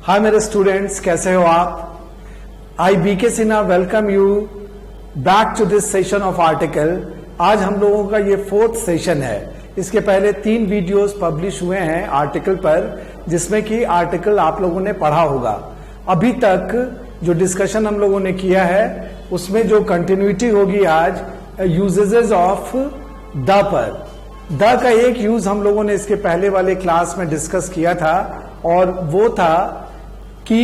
हाय मेरे स्टूडेंट्स, कैसे हो आप? I B K Sinha welcome you back to this session of article. आज हम लोगों का ये 4th सेशन है। इसके पहले 3 वीडियोस पब्लिश हुए हैं आर्टिकल पर, जिसमें कि आर्टिकल आप लोगों ने पढ़ा होगा। अभी तक जो डिस्कशन हम लोगों ने किया है उसमें जो कंटिन्यूटी होगी आज यूजेजेस ऑफ द पर। द का एक यूज हम लोगों ने इसके पहले वाले क्लास में डिस्कस किया था, और वो था कि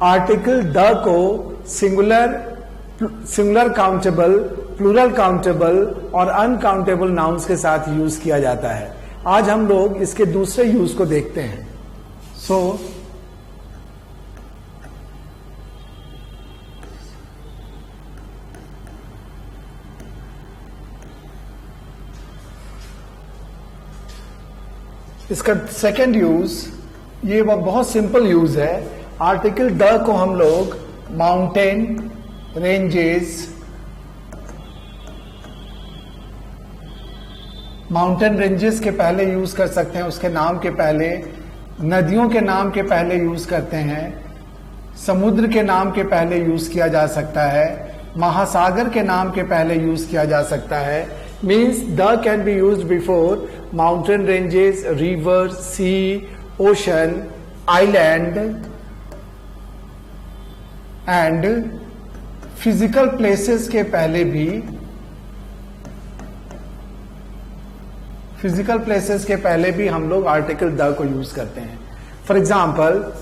आर्टिकल द को सिंगुलर काउंटेबल, प्लूरल काउंटेबल और अनकाउंटेबल नाउन्स के साथ यूज किया जाता है। आज हम लोग इसके दूसरे यूज को देखते हैं। इसका सेकंड यूज, ये बहुत सिंपल यूज है। आर्टिकल द को हम लोग माउंटेन रेंजेस के पहले यूज कर सकते हैं, उसके नाम के पहले। नदियों के नाम के पहले यूज करते हैं। समुद्र के नाम के पहले यूज किया जा सकता है। महासागर के नाम के पहले यूज किया जा सकता है। Means the can be used before mountain ranges, river, sea, ocean, island and physical places के पहले भी, हम लोग आर्टिकल द को यूज करते हैं। फॉर एग्जाम्पल,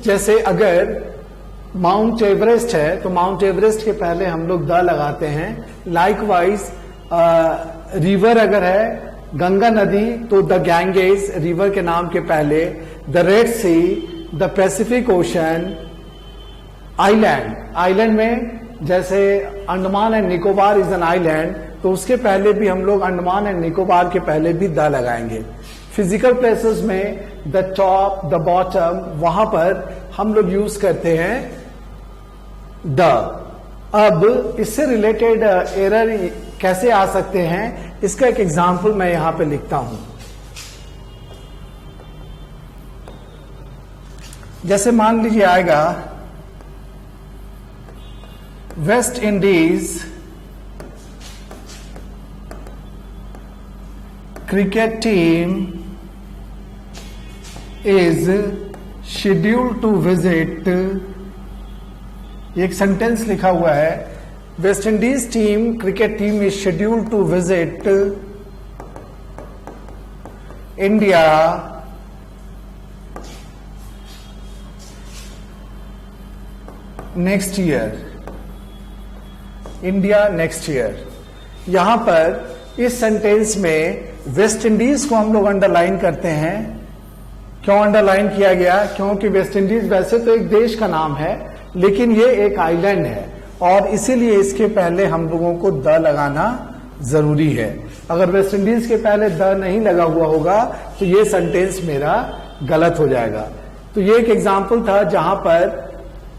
जैसे अगर माउंट एवरेस्ट है तो माउंट एवरेस्ट के पहले हम लोग द लगाते हैं। लाइकवाइज रिवर अगर है, गंगा नदी, तो द गैंगेस रिवर के नाम के पहले। The Red Sea, the Pacific Ocean, island में जैसे Andaman and Nicobar is an island, तो उसके पहले भी हम लोग अंडमान एंड निकोबार के पहले भी द लगाएंगे। फिजिकल प्लेसेस में द टॉप, द बॉटम, वहां पर हम लोग यूज करते हैं द। अब इससे रिलेटेड एरर कैसे आ सकते हैं, इसका एक एग्जाम्पल मैं यहां पे लिखता हूं। जैसे मान लीजिए आएगा, West Indies cricket team is scheduled to visit, एक सेंटेंस लिखा हुआ है, West Indies team, cricket team is scheduled to visit India next year. India next year. यहां पर इस सेंटेंस में वेस्ट इंडीज को हम लोग अंडरलाइन करते हैं। क्यों अंडरलाइन किया गया? क्योंकि वेस्ट इंडीज वैसे तो एक देश का नाम है, लेकिन ये एक आइलैंड है, और इसीलिए इसके पहले हम लोगों को द लगाना जरूरी है। अगर वेस्ट इंडीज के पहले द नहीं लगा हुआ होगा तो ये सेंटेंस मेरा गलत हो जाएगा। तो ये एक एग्जाम्पल था जहां पर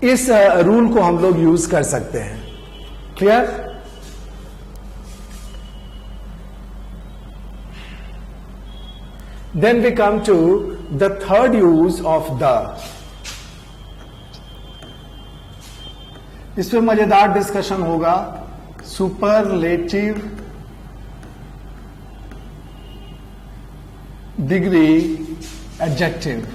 इस रूल को हम लोग यूज कर सकते हैं। Clear? Then we come to the third use of the. इस पे मजेदार डिस्कशन होगा। Superlative degree adjective.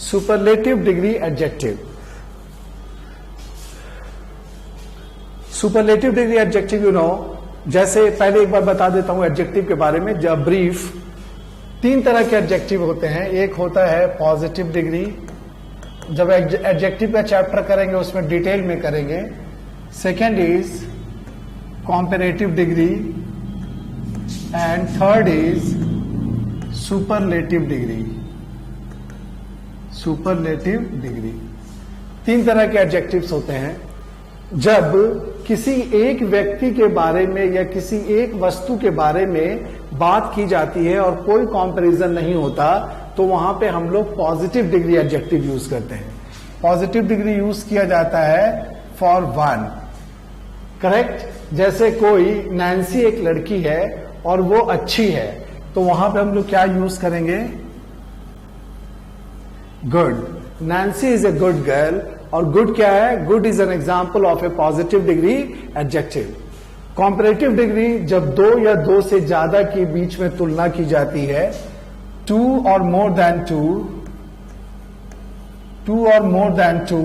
Superlative degree adjective. Superlative degree adjective, जैसे पहले एक बार बता देता हूं एडजेक्टिव के बारे में। जब ब्रीफ, 3 तरह के एडजेक्टिव होते हैं। एक होता है पॉजिटिव डिग्री, जब एडजेक्टिव का चैप्टर करेंगे उसमें डिटेल में करेंगे। Second is comparative degree, and third is superlative degree. Superlative degree 3 तरह के एडजेक्टिव्स होते हैं। जब किसी एक व्यक्ति के बारे में या किसी एक वस्तु के बारे में बात की जाती है और कोई कंपैरिजन नहीं होता, तो वहां पे हम लोग पॉजिटिव डिग्री एडजेक्टिव यूज करते हैं। पॉजिटिव डिग्री यूज किया जाता है फॉर वन, करेक्ट। जैसे कोई नैन्सी एक लड़की है और वो अच्छी है, तो वहां पे हम लोग क्या यूज करेंगे? Good. Nancy is a good girl, और गुड क्या है? Good is an example of A positive degree adjective. Comparative degree जब दो या दो से ज्यादा के बीच में तुलना की जाती है, टू और मोर देन टू, टू और मोर देन टू,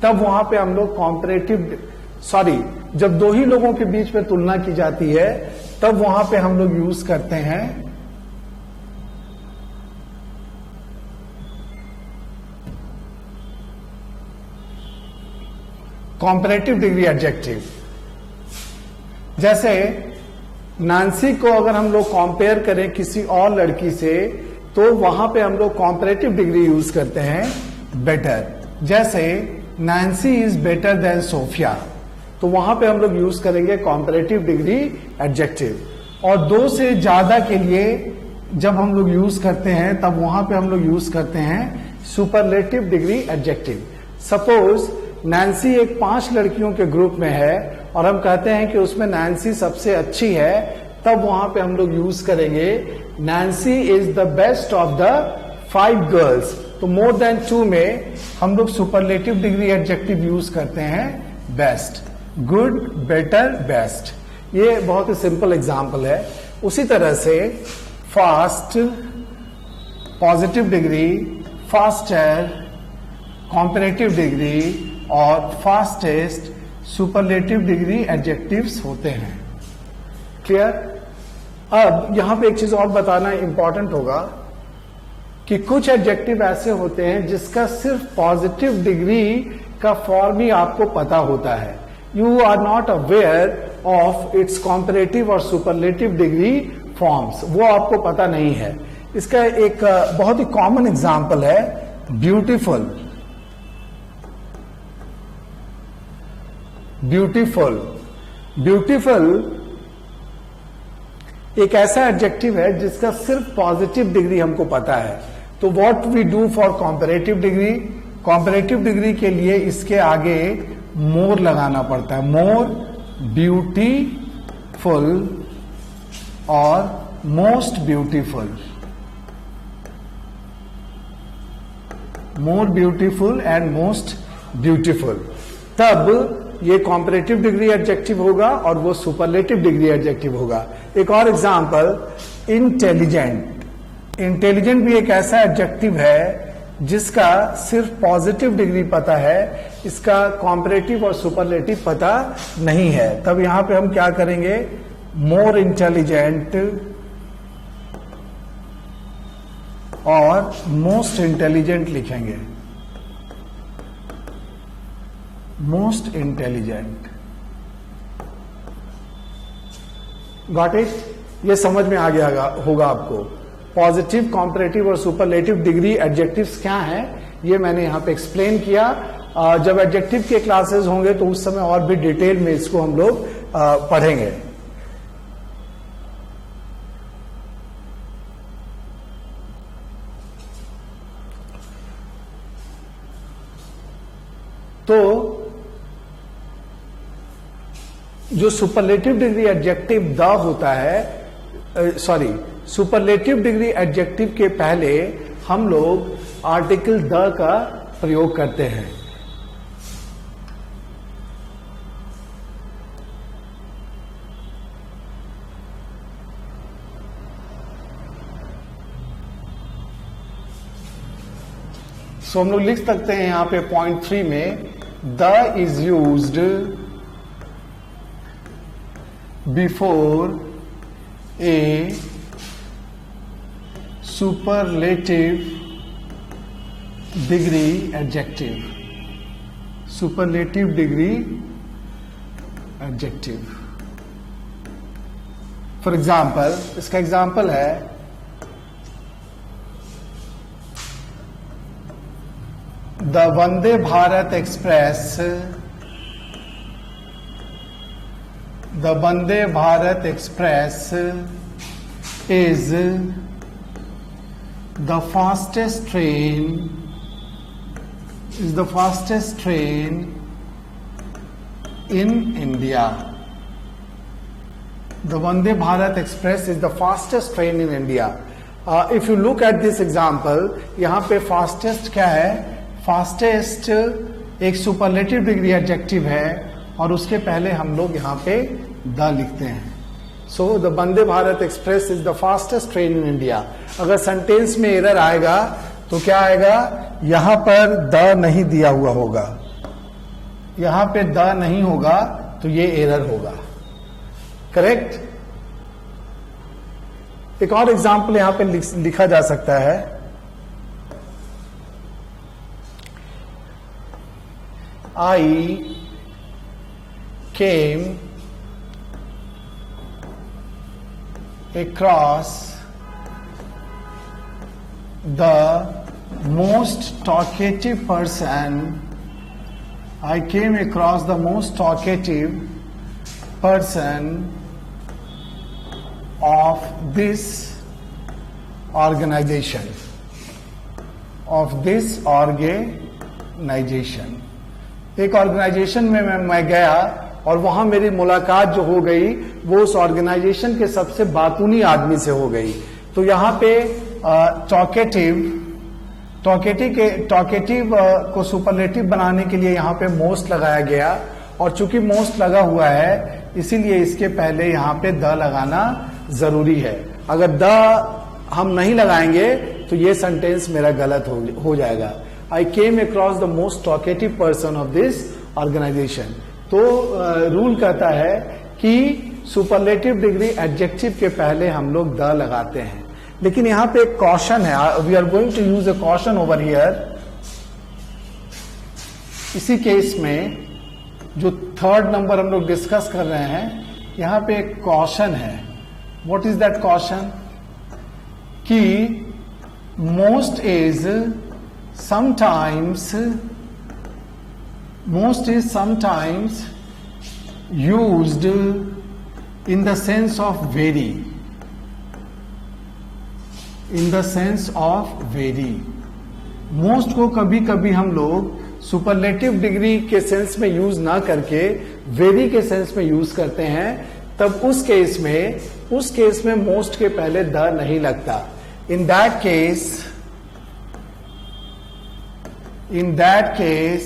तब वहां पे हम लोग जब दो ही लोगों के बीच में तुलना की जाती है, तब वहां पे हम लोग यूज करते हैं कॉम्परेटिव डिग्री एडजेक्टिव। जैसे नांसी को अगर हम लोग कंपेयर करें किसी और लड़की से, तो वहां पे हम लोग कॉम्परेटिव डिग्री यूज करते हैं बेटर। जैसे Nancy is better than Sophia, तो वहां पे हम लोग यूज करेंगे कॉम्परेटिव डिग्री एडजेक्टिव। और दो से ज्यादा के लिए जब हम लोग यूज करते हैं, तब वहां पे हम लोग यूज करते हैं superlative degree adjective. Suppose Nancy एक 5 लड़कियों के ग्रुप में है और हम कहते हैं कि उसमें नैन्सी सबसे अच्छी है, तब वहां पे हम लोग यूज करेंगे Nancy is the best of the 5 girls. तो मोर देन 2 में हम लोग सुपरलेटिव डिग्री एडजेक्टिव यूज करते हैं बेस्ट, गुड, बेटर, बेस्ट। ये बहुत ही सिंपल एग्जाम्पल है। उसी तरह से fast, positive degree, faster, comparative degree और फास्टेस्ट सुपरलेटिव डिग्री एडजेक्टिव्स होते हैं। क्लियर? अब यहां पे एक चीज और बताना इंपॉर्टेंट होगा कि कुछ एडजेक्टिव ऐसे होते हैं जिसका सिर्फ पॉजिटिव डिग्री का फॉर्म ही आपको पता होता है। You are not aware of its comparative और सुपरलेटिव डिग्री फॉर्म्स, वो आपको पता नहीं है। इसका एक बहुत ही कॉमन एग्जाम्पल है ब्यूटीफुल। ब्यूटीफुल, ब्यूटीफुल एक ऐसा एडजेक्टिव है जिसका सिर्फ पॉजिटिव डिग्री हमको पता है। तो what we do for comparative degree, comparative degree के लिए इसके आगे मोर लगाना पड़ता है। मोर ब्यूटीफुल और most beautiful, more beautiful and most beautiful, तब ये कॉम्परेटिव डिग्री एडजेक्टिव होगा और वो सुपरलेटिव डिग्री एडजेक्टिव होगा। एक और एग्जांपल, इंटेलिजेंट। इंटेलिजेंट भी एक ऐसा एडजेक्टिव है जिसका सिर्फ पॉजिटिव डिग्री पता है, इसका कॉम्परेटिव और सुपरलेटिव पता नहीं है। तब यहां पे हम क्या करेंगे? मोर इंटेलिजेंट और मोस्ट इंटेलिजेंट लिखेंगे। Most intelligent. Got it? ये समझ में आ गया होगा आपको। पॉजिटिव, कॉम्परेटिव और सुपरलेटिव डिग्री एडजेक्टिव्स क्या हैं, ये मैंने यहां पे एक्सप्लेन किया। जब एडजेक्टिव के क्लासेस होंगे तो उस समय और भी डिटेल में इसको हम लोग पढ़ेंगे। तो जो सुपरलेटिव डिग्री एडजेक्टिव द होता है, सुपरलेटिव डिग्री एडजेक्टिव के पहले हम लोग आर्टिकल द का प्रयोग करते हैं। सो हम लोग लिख सकते हैं यहां पे पॉइंट 3 में, the is used before A superlative degree adjective, superlative degree adjective. For example, इसका एग्जाम्पल है the Vande Bharat express, the Vande Bharat Express is the fastest train in India. The Vande Bharat Express is the fastest train in India. If you look at this example, यहाँ पे fastest क्या है? Fastest एक superlative degree adjective है और उसके पहले हम लोग यहाँ पे the लिखते हैं. So the Vande Bharat Express is the fastest train in India. अगर सेंटेंस में एरर आएगा तो क्या आएगा? यहां पर द नहीं दिया हुआ होगा, यहां पे द नहीं होगा तो ये एरर होगा. करेक्ट. एक और एग्जांपल यहां पे लिखा जा सकता है. I came across the most talkative person. I came across the most talkative person of this organization. एक ऑर्गेनाइजेशन में मैं गया और वहां मेरी मुलाकात जो हो गई वो उस ऑर्गेनाइजेशन के सबसे बातूनी आदमी से हो गई. तो यहां पे टॉकेटिव को सुपरलेटिव बनाने के लिए यहाँ पे मोस्ट लगाया गया और चूंकि मोस्ट लगा हुआ है इसीलिए इसके पहले यहाँ पे द लगाना जरूरी है. अगर द हम नहीं लगाएंगे तो ये सेंटेंस मेरा गलत हो जाएगा. I came across the most talkative person of this organisation. तो रूल कहता है कि सुपरलेटिव डिग्री एडजेक्टिव के पहले हम लोग द लगाते हैं. लेकिन यहां पे एक कॉशन है. We are going to use a caution over here. इसी केस में जो थर्ड नंबर हम लोग डिस्कस कर रहे हैं यहां पे एक कॉशन है. What is that caution? कि most is sometimes used in the sense of very. In the sense of very. Most को कभी कभी हम लोग सुपरलेटिव डिग्री के सेंस में यूज ना करके वेरी के सेंस में यूज करते हैं. तब उस केस में मोस्ट के पहले द नहीं लगता. In that case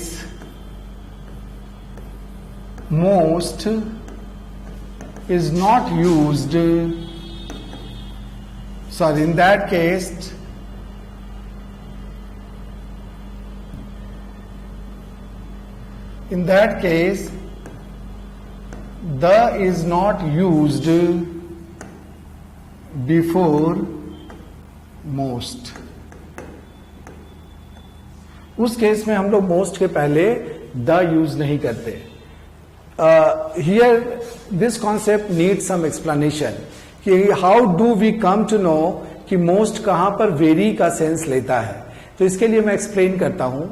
most is not used. Sorry, in that case, the is not used before most. उस केस में हम लोग most के पहले the यूज नहीं करते. Here this concept needs some explanation. कि how do we come to know कि मोस्ट कहां पर वेरी का सेंस लेता है. तो इसके लिए मैं एक्सप्लेन करता हूं.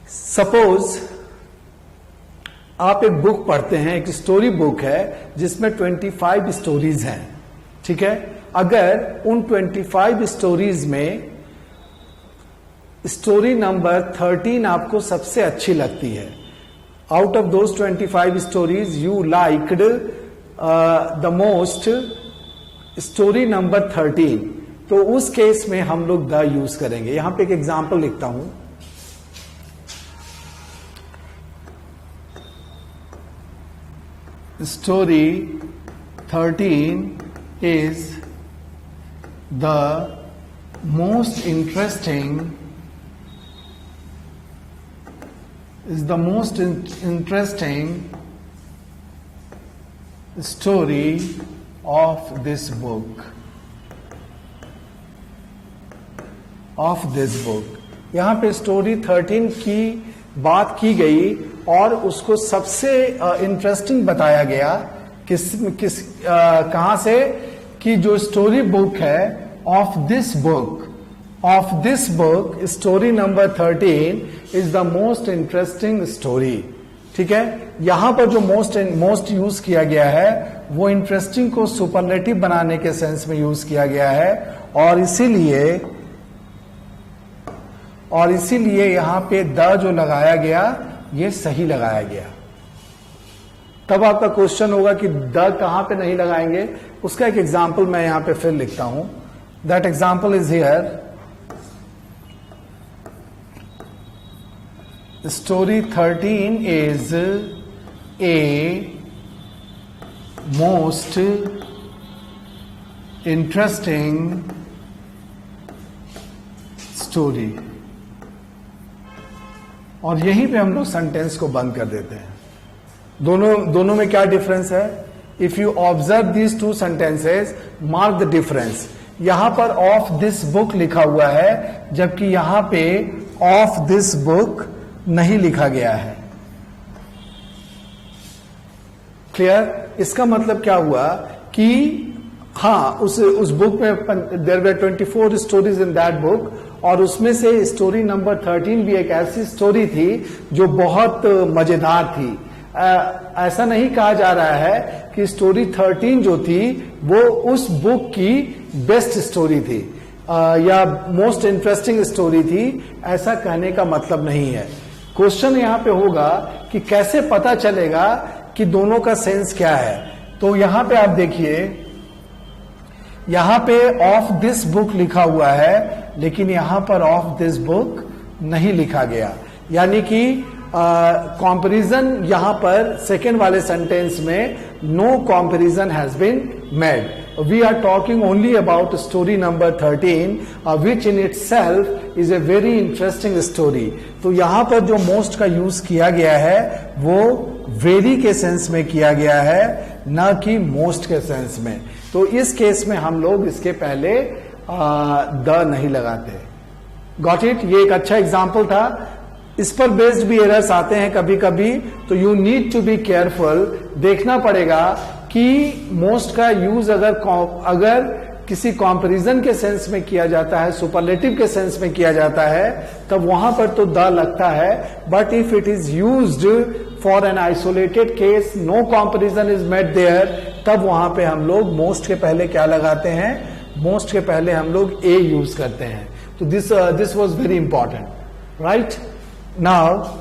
सपोज आप एक बुक पढ़ते हैं, एक स्टोरी बुक है जिसमें 25 स्टोरीज हैं. ठीक है. अगर उन 25 स्टोरीज में स्टोरी नंबर 13 आपको सबसे अच्छी लगती है, out of those 25 stories you liked the most story number 13, तो उस केस में हम लोग द यूज करेंगे. यहां पे एक एग्जांपल लिखता हूं. Story 13 is the most interesting story of this book. यहां पे स्टोरी 13 की बात की गई और उसको सबसे इंटरेस्टिंग बताया गया. कहां से? कि जो स्टोरी बुक है of this book story number 13 is the most interesting story. ठीक है. यहां पर जो मोस्ट यूज किया गया है वो इंटरेस्टिंग को सुपरलेटिव बनाने के सेंस में यूज किया गया है और इसीलिए यहां पे द जो लगाया गया ये सही लगाया गया. तब आपका क्वेश्चन होगा कि द कहां पे नहीं लगाएंगे। उसका एक एग्जाम्पल मैं यहां पे फिर लिखता हूं। That example is here. Story 13 is a most interesting story. और यहीं पे हम लोग सेंटेंस को बंद कर देते हैं। दोनों में क्या डिफरेंस है? If you observe these two sentences, mark the difference. यहां पर ऑफ दिस बुक लिखा हुआ है, जबकि यहां पे ऑफ दिस बुक नहीं लिखा गया है। क्लियर? इसका मतलब क्या हुआ कि हाँ, उस बुक में there were 24 stories in that book, और उसमें से स्टोरी नंबर 13 भी एक ऐसी स्टोरी थी जो बहुत मजेदार थी। ऐसा नहीं कहा जा रहा है कि स्टोरी 13 जो थी वो उस बुक की बेस्ट स्टोरी थी या मोस्ट इंटरेस्टिंग स्टोरी थी, ऐसा कहने का मतलब नहीं है। क्वेश्चन यहां पे होगा कि कैसे पता चलेगा कि दोनों का सेंस क्या है। तो यहां पे आप देखिए, यहां पे ऑफ दिस बुक लिखा हुआ है, लेकिन यहां पर ऑफ दिस बुक नहीं लिखा गया, यानी कि कंपैरिजन यहां पर सेकेंड वाले सेंटेंस में no comparison has been made. We are talking only about story number 13, which in itself is a very interesting story. तो यहां पर जो most का यूज किया गया है वो very के सेंस में किया गया है, न कि most के सेंस में। तो इस केस में हम लोग इसके पहले द नहीं लगाते। Got it? ये एक अच्छा एग्जाम्पल था। इस पर बेस्ड भी एरर्स आते हैं कभी कभी, तो you need to be careful. देखना पड़ेगा कि मोस्ट का यूज अगर किसी कंपैरिजन के सेंस में किया जाता है, सुपरलेटिव के सेंस में किया जाता है, तब वहां पर तो द लगता है। But if it is used for an isolated case, no comparison is made there, तब वहां पे हम लोग मोस्ट के पहले क्या लगाते हैं? मोस्ट के पहले हम लोग ए यूज करते हैं। तो this was very important, right? Now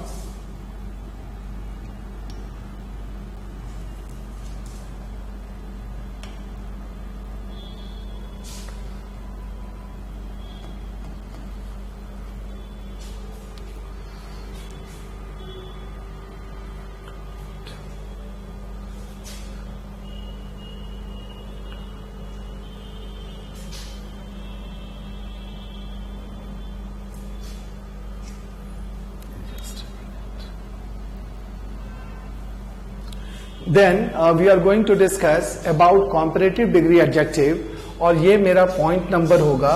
then we are going to discuss about comparative degree adjective, और ये मेरा पॉइंट नंबर होगा,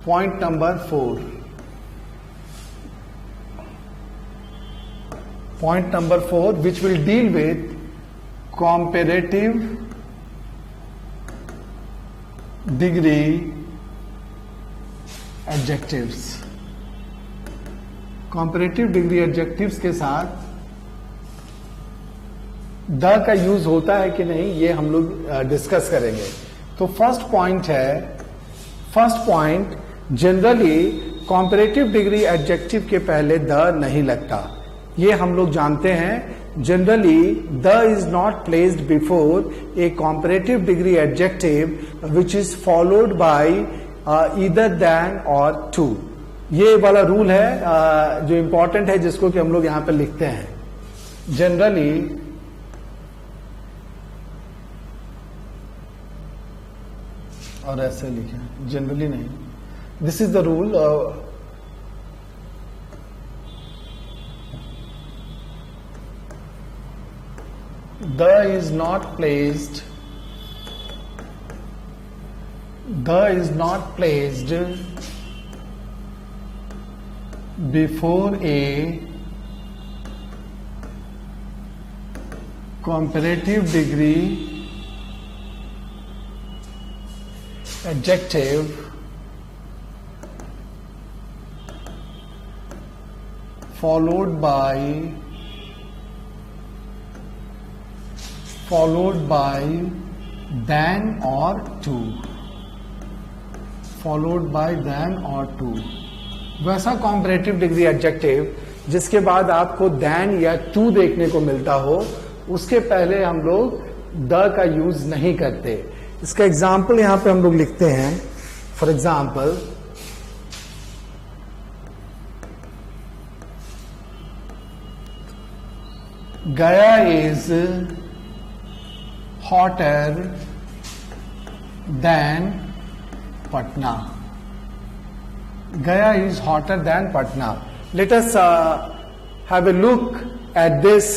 point number 4। Point number 4 which will deal with comparative degree adjectives. Comparative degree adjectives के साथ the का use होता है कि नहीं, ये हम लोग डिस्कस करेंगे। तो फर्स्ट पॉइंट है, first point, generally comparative degree adjective के पहले द नहीं लगता, ये हम लोग जानते हैं। Generally the is not placed before a comparative degree adjective which is followed by either than or to. ये वाला रूल है जो इंपॉर्टेंट है, जिसको कि हम लोग यहां पर लिखते हैं। जनरली और ऐसे लिखें, जनरली नहीं, this is the rule. The is not placed, the is not placed before A comparative degree adjective followed by than or to, followed by than or to। वैसा comparative degree adjective जिसके बाद आपको than या to देखने को मिलता हो, उसके पहले हम लोग द का यूज नहीं करते। इसका एग्जाम्पल यहां पे हम लोग लिखते हैं। फॉर एग्जाम्पल, गया is hotter then Patna. Gaya is hotter than Patna. Let us have a look at this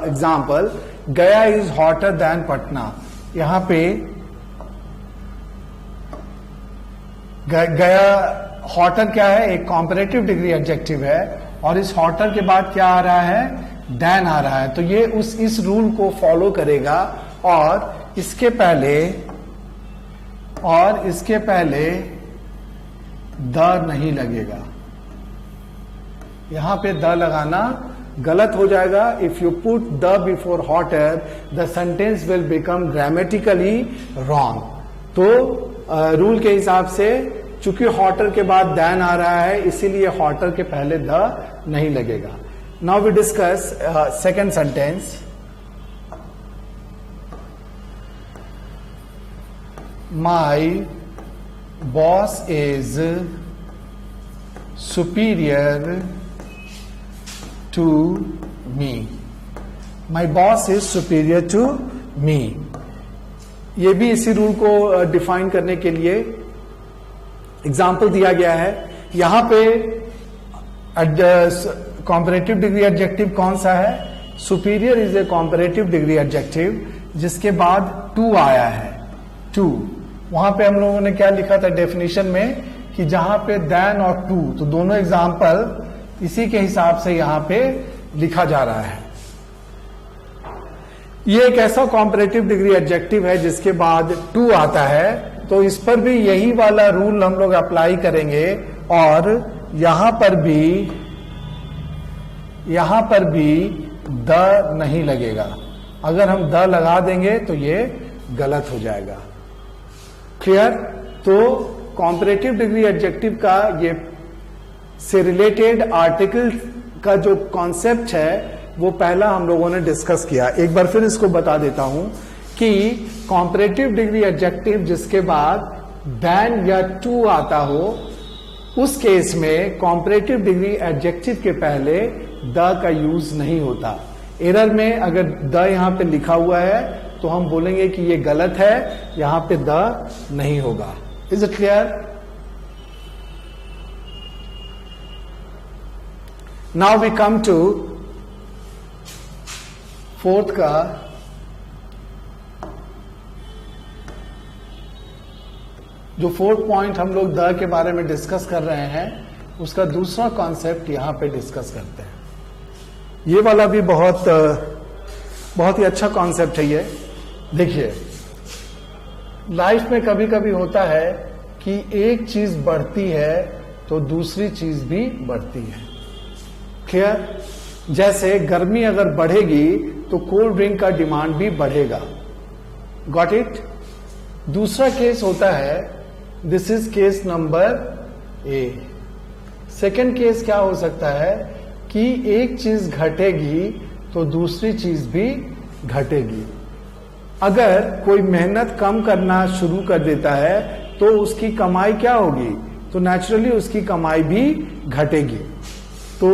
example. Gaya is hotter than Patna. यहाँ पे गया hotter क्या है? एक comparative degree adjective है, और इस hotter के बाद क्या आ रहा है? than आ रहा है। तो ये इस रूल को फॉलो करेगा, और इसके पहले द नहीं लगेगा। यहां पे द लगाना गलत हो जाएगा। If you put the before hotter, the sentence will become grammatically wrong. तो रूल के हिसाब से चूंकि हॉटर के बाद दैन आ रहा है, इसीलिए हॉटर के पहले द नहीं लगेगा। Now we discuss second sentence. My boss is superior to me. My boss is superior to me. ये भी इसी रूल को डिफाइन करने के लिए एग्जाम्पल दिया गया है। यहां पे कॉम्परेटिव डिग्री एडजेक्टिव कौन सा है? Superior is a comparative degree adjective, जिसके बाद टू आया है। टू, वहां पे हम लोगों ने क्या लिखा था डेफिनेशन में कि जहां पे देन और टू, तो दोनों एग्जाम्पल इसी के हिसाब से यहां पे लिखा जा रहा है। ये एक ऐसा कॉम्परेटिव डिग्री एडजेक्टिव है जिसके बाद टू आता है, तो इस पर भी यही वाला रूल हम लोग अप्लाई करेंगे, और यहां पर भी द नहीं लगेगा। अगर हम द लगा देंगे तो ये गलत हो जाएगा। क्लियर? तो कॉम्परेटिव डिग्री एडजेक्टिव का ये से रिलेटेड आर्टिकल का जो कॉन्सेप्ट है वो पहला हम लोगों ने डिस्कस किया। एक बार फिर इसको बता देता हूं कि कॉम्परेटिव डिग्री एडजेक्टिव जिसके बाद देन या टू आता हो, उस केस में कॉम्परेटिव डिग्री एडजेक्टिव के पहले द का यूज नहीं होता। एरर में अगर द यहां पे लिखा हुआ है तो हम बोलेंगे कि ये गलत है, यहां पे द नहीं होगा। Is it clear? Now we come to fourth का जो फोर्थ पॉइंट हम लोग द के बारे में डिस्कस कर रहे हैं, उसका दूसरा कॉन्सेप्ट यहां पे डिस्कस करते हैं। ये वाला भी बहुत ही अच्छा कॉन्सेप्ट है। ये देखिए, लाइफ में कभी कभी होता है कि एक चीज बढ़ती है तो दूसरी चीज भी बढ़ती है। क्लियर? जैसे गर्मी अगर बढ़ेगी तो कोल्ड ड्रिंक का डिमांड भी बढ़ेगा। Got it? दूसरा केस होता है, this is case number A. Second case क्या हो सकता है कि एक चीज घटेगी तो दूसरी चीज भी घटेगी। अगर कोई मेहनत कम करना शुरू कर देता है तो उसकी कमाई क्या होगी? तो नेचुरली उसकी कमाई भी घटेगी। तो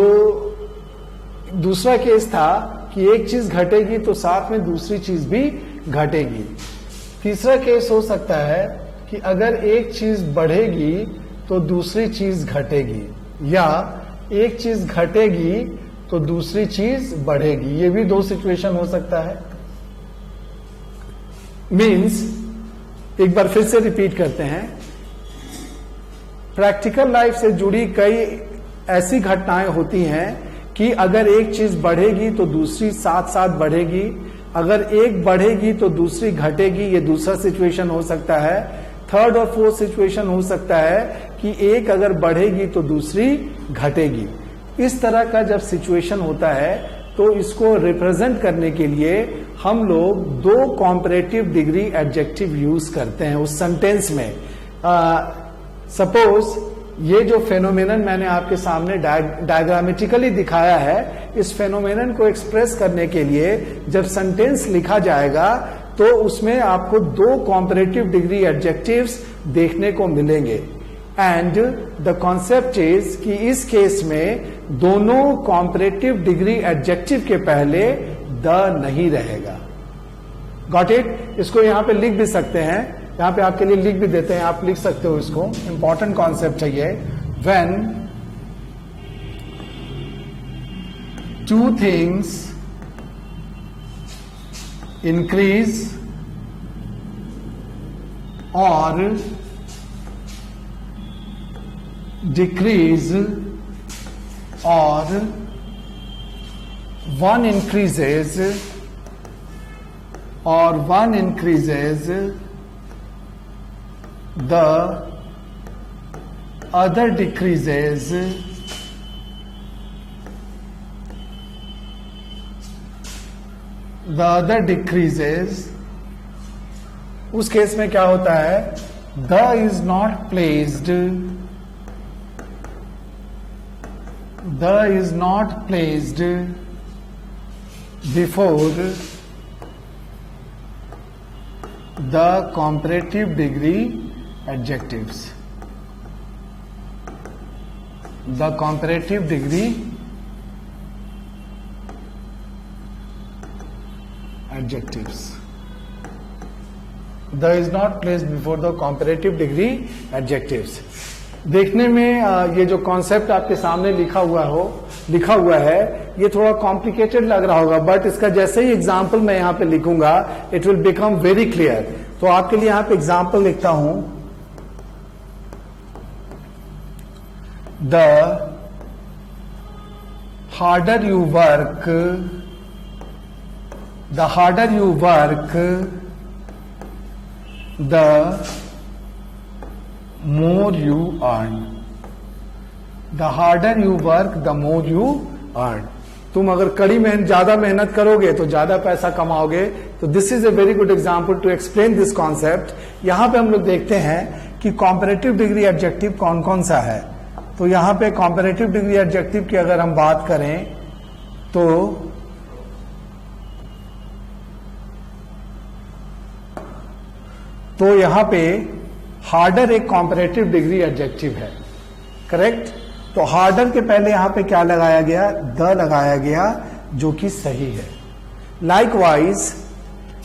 दूसरा केस था कि एक चीज घटेगी तो साथ में दूसरी चीज भी घटेगी। तीसरा केस हो सकता है कि अगर एक चीज बढ़ेगी तो दूसरी चीज घटेगी, या एक चीज घटेगी तो दूसरी चीज बढ़ेगी। ये भी दो सिचुएशन हो सकता है। मीन्स, एक बार फिर से रिपीट करते हैं, प्रैक्टिकल लाइफ से जुड़ी कई ऐसी घटनाएं होती हैं कि अगर एक चीज बढ़ेगी तो दूसरी साथ साथ बढ़ेगी, अगर एक बढ़ेगी तो दूसरी घटेगी। ये दूसरा सिचुएशन हो सकता है। थर्ड और फोर्थ सिचुएशन हो सकता है कि एक अगर बढ़ेगी तो दूसरी घटेगी। इस तरह का जब सिचुएशन होता है तो इसको रिप्रेजेंट करने के लिए हम लोग दो कॉम्परेटिव डिग्री एडजेक्टिव यूज करते हैं उस सेंटेंस में। सपोज ये जो फेनोमेनन मैंने आपके सामने डायग्रामेटिकली दिखाया है, इस फेनोमेनन को एक्सप्रेस करने के लिए जब सेंटेंस लिखा जाएगा तो उसमें आपको दो कॉम्परेटिव डिग्री एडजेक्टिव्स देखने को मिलेंगे। एंड द कॉन्सेप्ट इज कि इस केस में दोनों कॉम्परेटिव डिग्री एडजेक्टिव के पहले द नहीं रहेगा। Got it? इसको यहां पे लिख भी सकते हैं, यहां पे आपके लिए लिख भी देते हैं, आप लिख सकते हो इसको। इंपॉर्टेंट कॉन्सेप्ट है ये। When two things increase or decrease, or one increases the other decreases, उस केस में क्या होता है? The is not placed before the comparative degree adjectives. The comparative degree adjectives. The is not placed before the comparative degree adjectives. देखने में ये जो concept आपके सामने लिखा हुआ है ये थोड़ा कॉम्प्लिकेटेड लग रहा होगा, बट इसका जैसे ही एग्जाम्पल मैं यहाँ पे लिखूंगा it will become very clear. तो आपके लिए यहाँ पे एग्जाम्पल लिखता हूं। The harder you work, the harder you work, the more you earn. The harder you work, the more you earn. तुम अगर कड़ी ज्यादा मेहनत करोगे तो ज्यादा पैसा कमाओगे। तो this is a very good example to explain this concept. यहां पे हम लोग देखते हैं कि कॉम्परेटिव डिग्री एडजेक्टिव कौन कौन सा है। तो यहां पे कॉम्परेटिव डिग्री एडजेक्टिव की अगर हम बात करें तो यहां पे हार्डर एक कॉम्परेटिव डिग्री एडजेक्टिव है, करेक्ट? तो हार्डर के पहले यहां पे क्या लगाया गया? द लगाया गया, जो कि सही है। लाइकवाइज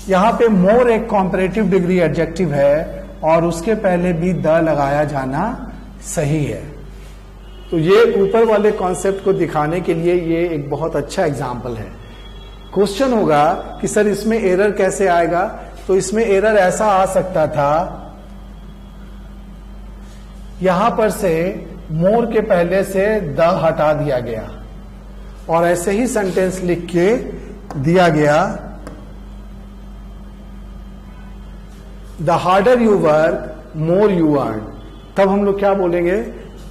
यहां पे मोर एक कॉम्परेटिव डिग्री एडजेक्टिव है और उसके पहले भी द लगाया जाना सही है। तो ये ऊपर वाले कॉन्सेप्ट को दिखाने के लिए ये एक बहुत अच्छा एग्जाम्पल है। क्वेश्चन होगा कि सर इसमें एरर कैसे आएगा? तो इसमें एरर ऐसा आ सकता था, यहां पर से मोर के पहले से द हटा दिया गया और ऐसे ही सेंटेंस लिख के दिया गया, the harder you work more you earn. तब हम लोग क्या बोलेंगे?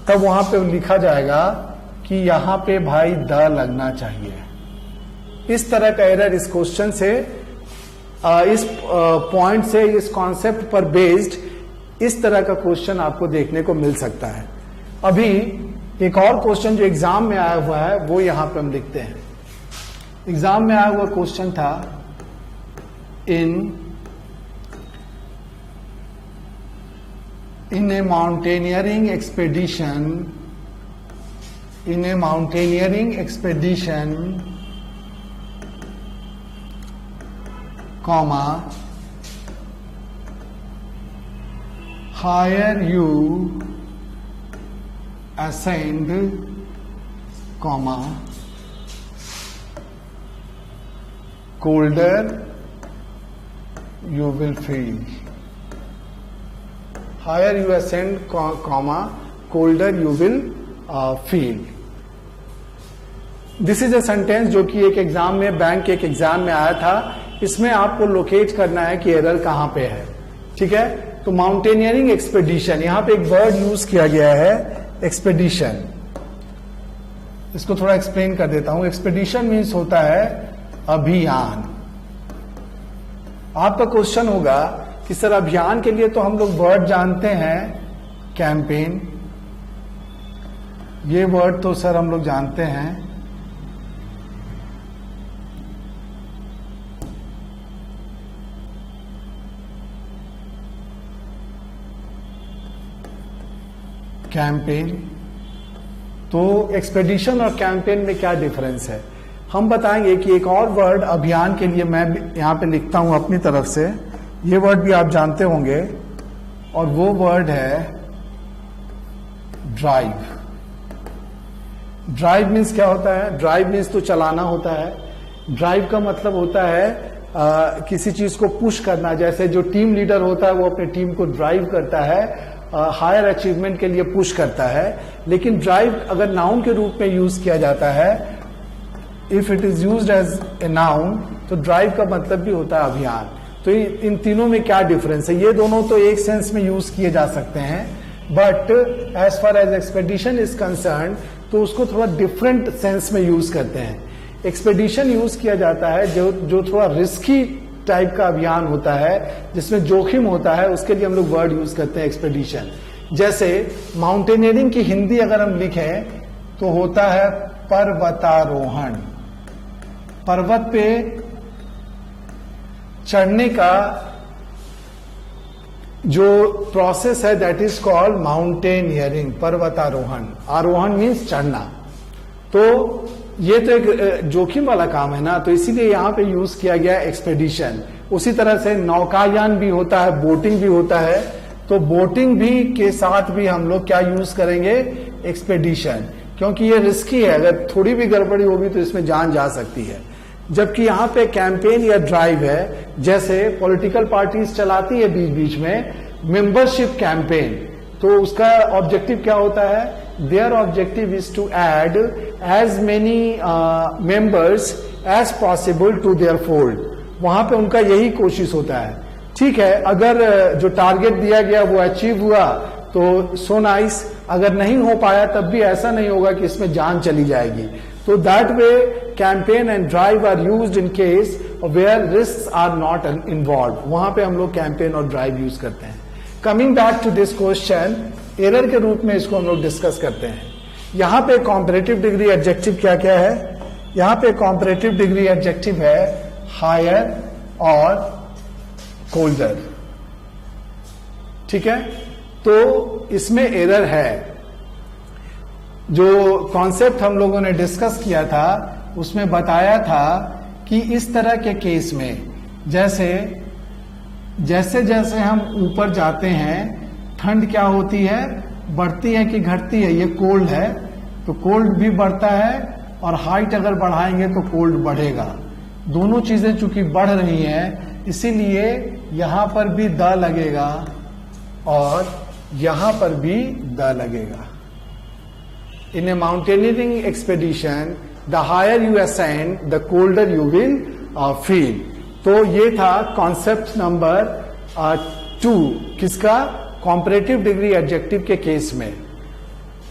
तब वहां पे लिखा जाएगा कि यहां पे भाई द लगना चाहिए। इस तरह का एरर इस क्वेश्चन से, इस पॉइंट से, इस कॉन्सेप्ट पर बेस्ड इस तरह का क्वेश्चन आपको देखने को मिल सकता है। अभी एक और क्वेश्चन जो एग्जाम में आया हुआ है वो यहां पे हम लिखते हैं। एग्जाम में आया हुआ क्वेश्चन था, in a mountaineering expedition, comma, higher you ascend, comma, colder you will feel. Higher you ascend, comma, colder you will feel. This is a sentence जो कि एक एग्जाम में, बैंक के एक एग्जाम में आया था। इसमें आपको लोकेट करना है कि एरर कहां पे है, ठीक है? तो माउंटेनियरिंग एक्सपेडिशन, यहां पे एक वर्ड यूज किया गया है, एक्सपेडिशन। इसको थोड़ा एक्सप्लेन कर देता हूं। एक्सपेडिशन मीन्स होता है अभियान। आपका क्वेश्चन होगा कि सर अभियान के लिए तो हम लोग वर्ड जानते हैं, कैंपेन, ये वर्ड तो सर हम लोग जानते हैं। कैंपेन। तो एक्सपेडिशन और कैंपेन में क्या डिफरेंस है हम बताएंगे कि एक और वर्ड अभियान के लिए मैं यहां पे लिखता हूं अपनी तरफ से, ये वर्ड भी आप जानते होंगे, और वो वर्ड है ड्राइव। ड्राइव मीन्स क्या होता है? ड्राइव मीन्स तो चलाना होता है। ड्राइव का मतलब होता है किसी चीज को पुश करना। जैसे जो टीम लीडर होता है वो अपने टीम को ड्राइव करता है, हायर अचीवमेंट के लिए पुश करता है। लेकिन ड्राइव अगर नाउन के रूप में यूज किया जाता है, if it is used as a noun, तो ड्राइव का मतलब भी होता है अभियान। तो इन तीनों में क्या डिफरेंस है? ये दोनों तो एक सेंस में यूज किए जा सकते हैं, but as far as expedition is concern तो उसको थोड़ा डिफरेंट सेंस में यूज करते हैं। एक्सपेडिशन यूज किया जाता है जो थोड़ा रिस्की टाइप का अभियान होता है, जिसमें जोखिम होता है, उसके लिए हम लोग वर्ड यूज करते हैं एक्सपेडिशन। जैसे माउंटेनियरिंग की हिंदी अगर हम लिखें तो होता है पर्वतारोहण। पर्वत पे चढ़ने का जो प्रोसेस है दैट इज कॉल्ड माउंटेनियरिंग, पर्वतारोहण। आरोहण मीन्स चढ़ना। तो ये तो एक जोखिम वाला काम है ना, तो इसीलिए यहां पे यूज किया गया एक्सपेडिशन। उसी तरह से नौकायान भी होता है, बोटिंग भी होता है, तो बोटिंग भी के साथ भी हम लोग क्या यूज करेंगे? एक्सपेडिशन, क्योंकि ये रिस्की है, अगर थोड़ी भी गड़बड़ी होगी तो इसमें जान जा सकती है। जबकि यहां पे कैंपेन या ड्राइव है, जैसे पॉलिटिकल पार्टीज चलाती है बीच बीच में मेंबरशिप कैंपेन, तो उसका ऑब्जेक्टिव क्या होता है? Their objective is to add as many members as possible to their fold. वहां पे उनका यही कोशिश होता है। ठीक है, अगर जो टारगेट दिया गया वो अचीव हुआ तो सो नाइस, अगर नहीं हो पाया तब भी ऐसा नहीं होगा कि इसमें जान चली जाएगी। तो that way campaign and drive are used in case where risks are not involve. वहां पे हम लोग कैंपेन और ड्राइव यूज करते हैं। Coming back to this question, error के रूप में इसको हम लोग डिस्कस करते हैं। यहां पे कॉम्परेटिव डिग्री एडजेक्टिव क्या क्या है? यहां पे कॉम्परेटिव डिग्री एडजेक्टिव है हायर और कोल्डर। ठीक है, तो इसमें एरर है। जो कॉन्सेप्ट हम लोगों ने डिस्कस किया था उसमें बताया था कि इस तरह के केस में जैसे जैसे हम ऊपर जाते हैं ठंड क्या होती है? बढ़ती है कि घटती है? ये कोल्ड है, तो कोल्ड भी बढ़ता है, और हाइट अगर बढ़ाएंगे तो कोल्ड बढ़ेगा। दोनों चीजें चूंकि बढ़ रही हैं, इसीलिए यहां पर भी द लगेगा और यहां पर भी द लगेगा। In a mountaineering expedition the higher you ascend the colder you will feel. तो ये था कॉन्सेप्ट नंबर 2 किसका? कॉम्परेटिव डिग्री एडजेक्टिव के केस में।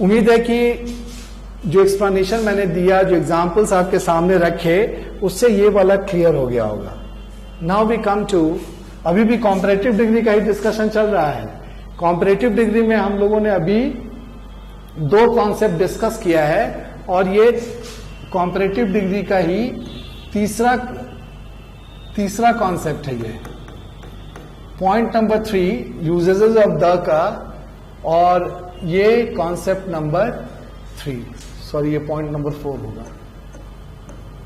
उम्मीद है कि जो एक्सप्लेनेशन मैंने दिया, जो एग्जांपल्स आपके सामने रखे, उससे ये वाला क्लियर हो गया होगा। नाउ वी कम टू, अभी भी कॉम्परेटिव डिग्री का ही डिस्कशन चल रहा है। कॉम्परेटिव डिग्री में हम लोगों ने अभी 2 कॉन्सेप्ट डिस्कस किया है, और ये कॉम्परेटिव डिग्री का ही तीसरा कॉन्सेप्ट है। ये point number 3 usages of the का, और ये कॉन्सेप्ट नंबर 3, सॉरी ये पॉइंट नंबर 4 होगा,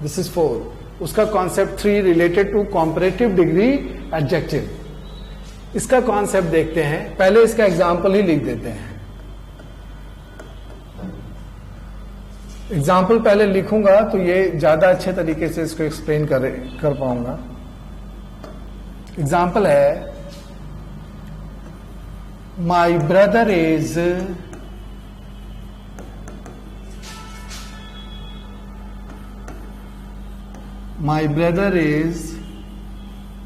दिस इज 4। उसका concept 3 related to comparative degree adjective. इसका कॉन्सेप्ट देखते हैं, पहले इसका एग्जाम्पल ही लिख देते हैं। एग्जाम्पल पहले लिखूंगा तो ये ज्यादा अच्छे तरीके से इसको एक्सप्लेन कर पाऊंगा। एग्जाम्पल है, my brother is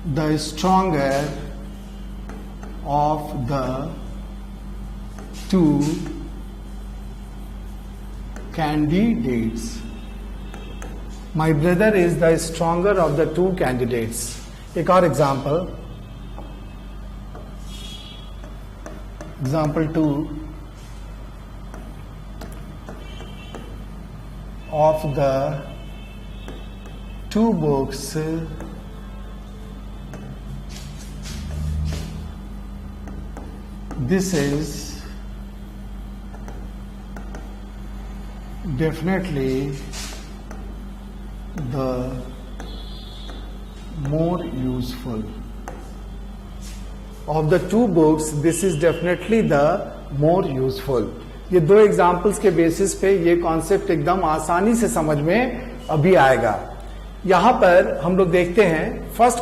the stronger of the 2 candidates. My brother is the stronger of the 2 candidates. एक और example, example 2, of the 2 books this is definitely the more useful. Of the two books, this is definitely the more useful. ये दो examples के basis पे ये concept एकदम आसानी से समझ में अभी आएगा. यहां पर हम लोग देखते हैं फर्स्ट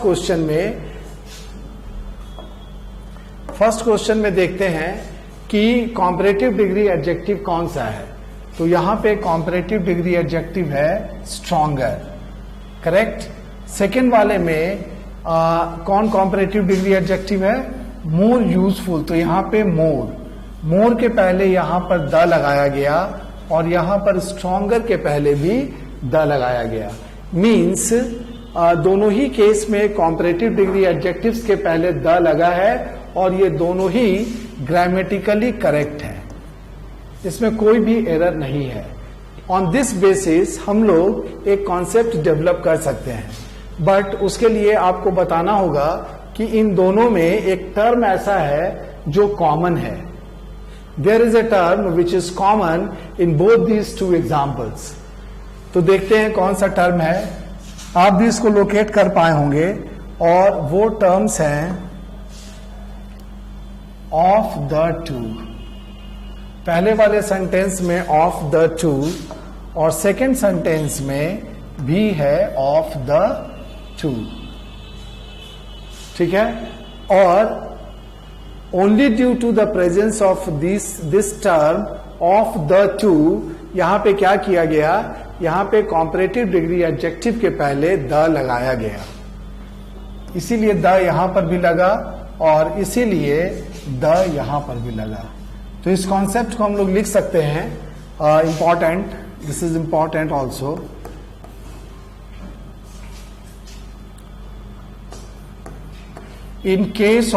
क्वेश्चन में देखते हैं कि कॉम्परेटिव डिग्री एडजेक्टिव कौन सा है. तो यहां पे कॉम्परेटिव डिग्री एडजेक्टिव है स्ट्रॉन्गर, करेक्ट. सेकेंड वाले में कौन कॉम्परेटिव डिग्री एडजेक्टिव है? More useful. तो यहां पे मोर के पहले यहां पर द लगाया गया और यहां पर स्ट्रॉन्गर के पहले भी द लगाया गया. मीन्स दोनों ही केस में कॉम्परेटिव डिग्री एडजेक्टिव्स के पहले द लगा है और ये दोनों ही ग्रामेटिकली करेक्ट है, इसमें कोई भी एरर नहीं है. ऑन दिस बेसिस हम लोग एक कॉन्सेप्ट डेवलप कर सकते हैं, बट उसके लिए आपको बताना होगा कि इन दोनों में एक टर्म ऐसा है जो कॉमन है. There is a term which is common in both these two examples. तो देखते हैं कौन सा टर्म है. आप भी इसको लोकेट कर पाए होंगे और वो टर्म्स हैं ऑफ द टू. पहले वाले सेंटेंस में ऑफ द टू और सेकेंड सेंटेंस में भी है ऑफ द टू, ठीक है. और only due to the presence of this term of the two, यहां पे क्या किया गया? यहां पे कॉम्परेटिव डिग्री एडजेक्टिव के पहले द लगाया गया, इसीलिए द यहां पर भी लगा और इसीलिए द यहां पर भी लगा. तो इस कॉन्सेप्ट को हम लोग लिख सकते हैं important. This is important also. In case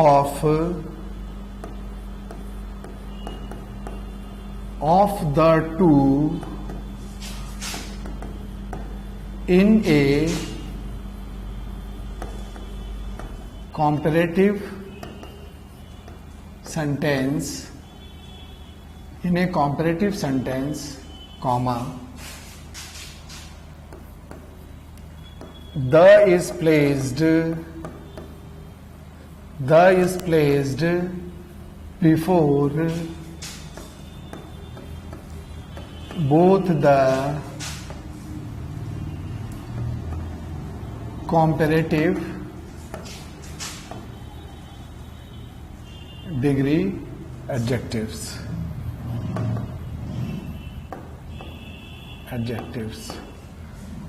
of the two in a comparative sentence, comma, the is placed before both the comparative degree adjectives.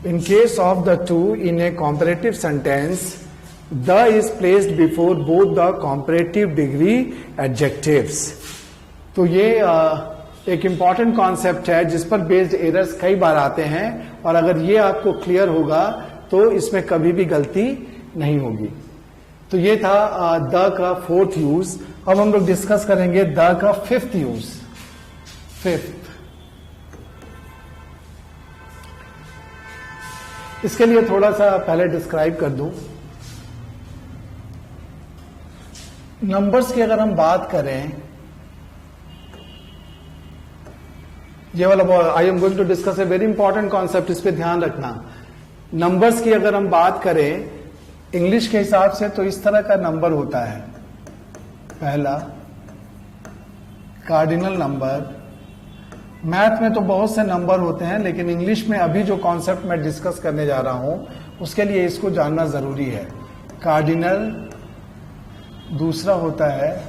In case of the two in a comparative sentence, the is placed before both the comparative degree adjectives. तो ये एक important concept है जिस पर based errors कई बार आते हैं और अगर ये आपको क्लियर होगा तो इसमें कभी भी गलती नहीं होगी. तो ये था द का फोर्थ यूज. अब हम लोग डिस्कस करेंगे द का फिफ्थ यूज. इसके लिए थोड़ा सा पहले डिस्क्राइब कर दूं. नंबर्स की अगर हम बात करें, ये वाला I am going to discuss a very important concept, इस पे ध्यान रखना. नंबर्स की अगर हम बात करें इंग्लिश के हिसाब से तो इस तरह का नंबर होता है. पहला कार्डिनल नंबर. मैथ में तो बहुत से नंबर होते हैं, लेकिन इंग्लिश में अभी जो कॉन्सेप्ट मैं डिस्कस करने जा रहा हूं उसके लिए इसको जानना जरूरी है. कार्डिनल, दूसरा होता है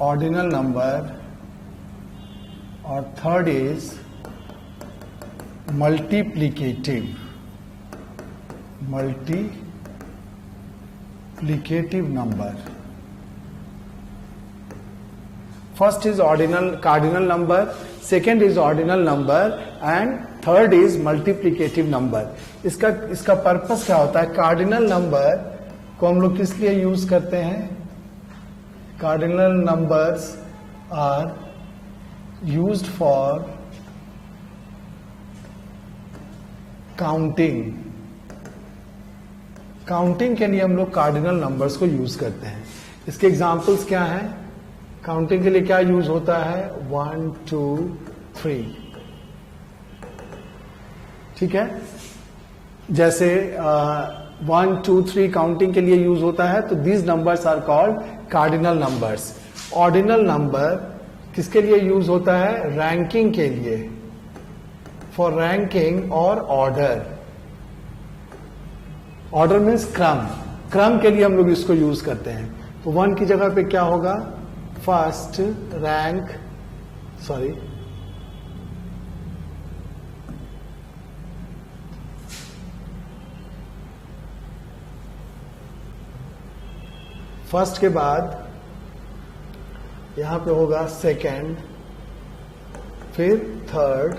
ऑर्डिनल नंबर और third is multiplicative number. First is cardinal number, second is ordinal number and third is multiplicative number. इसका पर्पस क्या होता है? कार्डिनल नंबर को हम लोग किस लिए यूज करते हैं? Cardinal numbers are used for counting, counting के लिए हम लोग कार्डिनल नंबर्स को यूज करते हैं। इसके एग्जाम्पल्स क्या हैं? काउंटिंग के लिए क्या यूज होता है? 1 2 3, ठीक है। जैसे 1 2 3 काउंटिंग के लिए यूज होता है, तो these numbers are called cardinal numbers. Ordinal number किसके लिए यूज होता है? रैंकिंग के लिए, फॉर रैंकिंग और ऑर्डर। ऑर्डर मीन्स क्रम, क्रम के लिए हम लोग इसको यूज करते हैं। तो 1 की जगह पे क्या होगा? फर्स्ट रैंक, सॉरी, फर्स्ट के बाद यहां पे होगा सेकेंड, फिर थर्ड,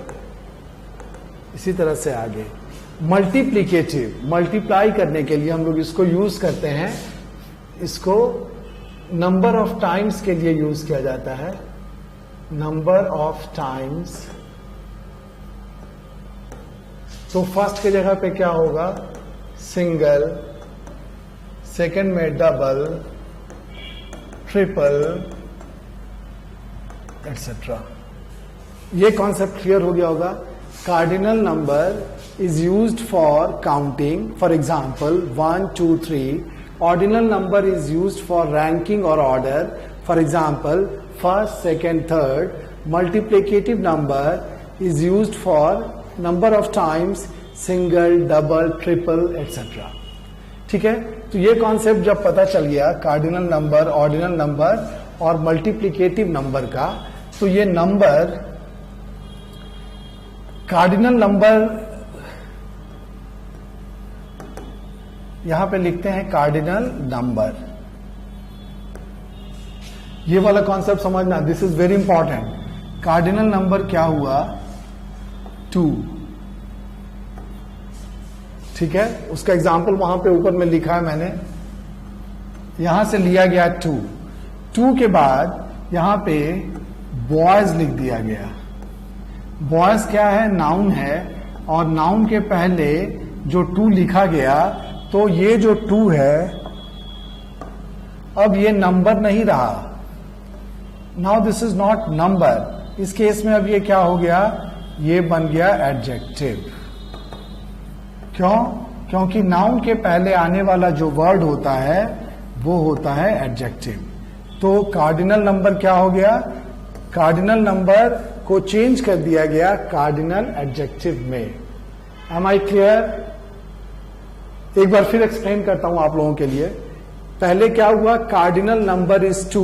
इसी तरह से आगे। मल्टीप्लीकेटिव, मल्टीप्लाई करने के लिए हम लोग इसको यूज करते हैं। इसको नंबर ऑफ टाइम्स के लिए यूज किया जाता है, नंबर ऑफ टाइम्स। तो फर्स्ट के जगह पे क्या होगा? सिंगल, सेकंड में डबल, ट्रिपल, एटसेट्रा। ये कॉन्सेप्ट क्लियर हो गया होगा। Cardinal number is used for counting, for example 1 2 3. Ordinal number is used for ranking or order, for example first, second, third. Multiplicative number is used for number of times, single, double, triple, etc. ठीक है। तो ये concept जब पता चल गया cardinal number, ordinal number और multiplicative number का, तो ये नंबर कार्डिनल नंबर यहां पे लिखते हैं कार्डिनल नंबर। ये वाला कॉन्सेप्ट समझना, this is very important. Cardinal number क्या हुआ? 2, ठीक है। उसका एग्जाम्पल वहां पे ऊपर में लिखा है मैंने, यहां से लिया गया 2। 2 के बाद यहां पे बॉयज लिख दिया गया। बॉयज क्या है? नाउन है, और नाउन के पहले जो 2 लिखा गया, तो ये जो 2 है अब ये नंबर नहीं रहा। Now this is not number. इस केस में अब ये क्या हो गया? ये बन गया एडजेक्टिव। क्यों? क्योंकि नाउन के पहले आने वाला जो वर्ड होता है वो होता है एडजेक्टिव। तो कार्डिनल नंबर क्या हो गया? कार्डिनल नंबर को चेंज कर दिया गया कार्डिनल एडजेक्टिव में। Am I clear? एक बार फिर एक्सप्लेन करता हूं आप लोगों के लिए। पहले क्या हुआ? Cardinal number is 2।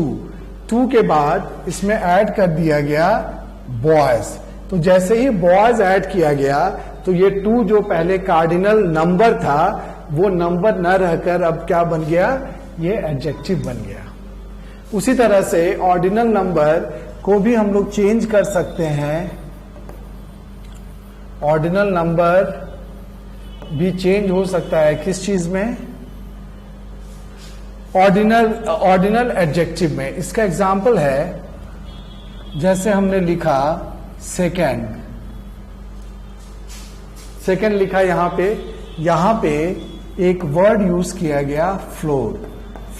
2 के बाद इसमें ऐड कर दिया गया बॉयज। तो जैसे ही बॉयज ऐड किया गया, तो ये 2 जो पहले कार्डिनल नंबर था, वो नंबर न रहकर अब क्या बन गया? ये एडजेक्टिव बन गया। उसी तरह से ऑर्डिनल नंबर को भी हम लोग चेंज कर सकते हैं। ऑर्डिनल नंबर भी चेंज हो सकता है किस चीज में? ऑर्डिनल एडजेक्टिव में। इसका एग्जाम्पल है, जैसे हमने लिखा सेकेंड, सेकेंड लिखा यहां पे एक वर्ड यूज किया गया फ्लोर।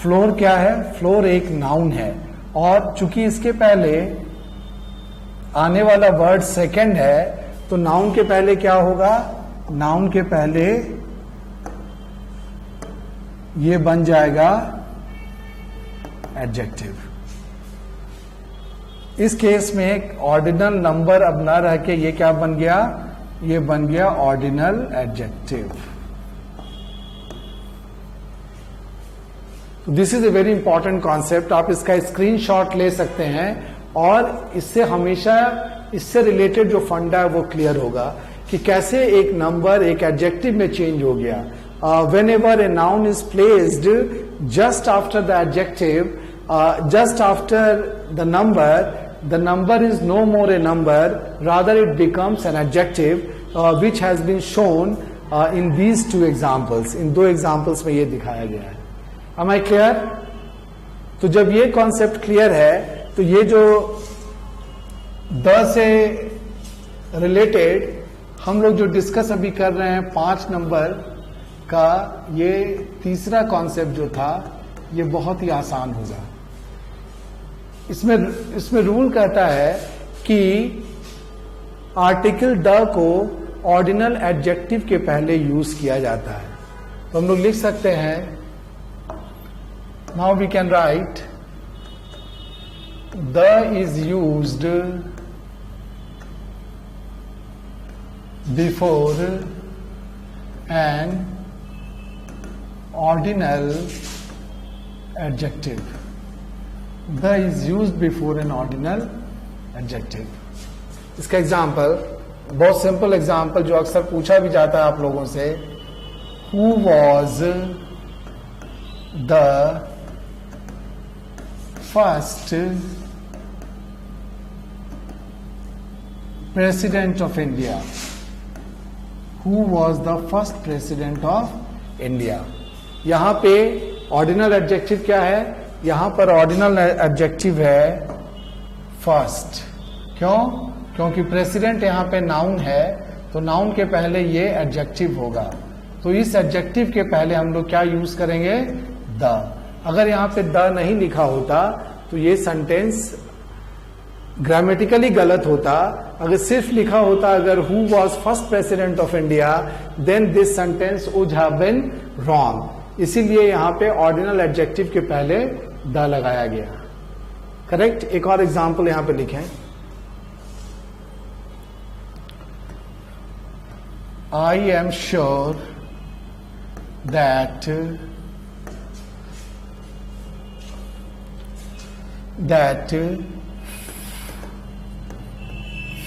फ्लोर क्या है? फ्लोर एक नाउन है, और चूंकि इसके पहले आने वाला वर्ड सेकेंड है, तो नाउन के पहले क्या होगा? नाउन के पहले ये बन जाएगा एडजेक्टिव। इस केस में ऑर्डिनल नंबर अब ना रह के ये क्या बन गया? ये बन गया ordinal adjective. This is a very important concept. आप इसका स्क्रीनशॉट ले सकते हैं, और इससे हमेशा इससे रिलेटेड जो फंडा है वो क्लियर होगा कि कैसे एक नंबर एक एडजेक्टिव में चेंज हो गया। whenever a noun is placed just after the adjective, just after the number is no more a number, rather it becomes an adjective, which has been shown in these two examples. In 2 examples में ये दिखाया गया है। Am I clear? तो जब ये concept clear है, तो ये जो द से रिलेटेड हम लोग जो डिस्कस अभी कर रहे हैं 5 नंबर का, ये तीसरा कॉन्सेप्ट जो था ये बहुत ही आसान होगा। इसमें रूल कहता है कि आर्टिकल द को ऑर्डिनल एडजेक्टिव के पहले यूज किया जाता है। तो हम लोग लिख सकते हैं, now we can write the is used before an ordinal adjective. The is used before an ordinal adjective. इसका एग्जाम्पल, बहुत सिंपल एग्जाम्पल जो अक्सर पूछा भी जाता है आप लोगों से, who was the first president of India. Who was the first president of India. यहां पे ऑर्डिनल एडजेक्टिव क्या है? यहां पर ऑर्डिनल एडजेक्टिव है फर्स्ट। क्यों? क्योंकि प्रेसिडेंट यहां पे नाउन है, तो नाउन के पहले ये एडजेक्टिव होगा। तो इस एडजेक्टिव के पहले हम लोग क्या यूज करेंगे? द। अगर यहां पे द नहीं लिखा होता तो ये सेंटेंस ग्रामेटिकली गलत होता। अगर सिर्फ लिखा होता, अगर who was first president of India, then this sentence would have been wrong. इसीलिए यहां पे ऑर्डिनल एडजेक्टिव के पहले द लगाया गया। करेक्ट। एक और एग्जाम्पल यहां पे लिखें, I am sure that